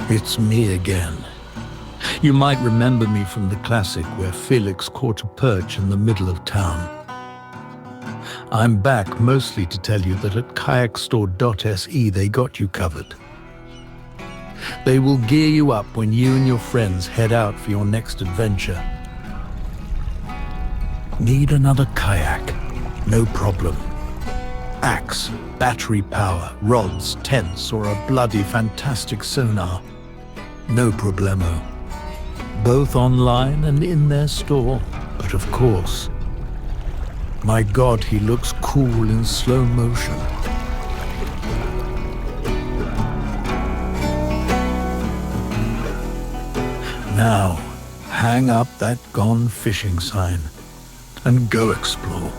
It's me again. You might remember me from the classic where Felix caught a perch in the middle of town. I'm back mostly to tell you that at Kayakstore.se they got you covered. They will gear you up when you and your friends head out for your next adventure. Need another kayak? No problem. Axe, battery power, rods, tents, or a bloody fantastic sonar? No problemo. Both online and in their store, but of course. My God, he looks cool in slow motion. Now, hang up that gone fishing sign and go explore.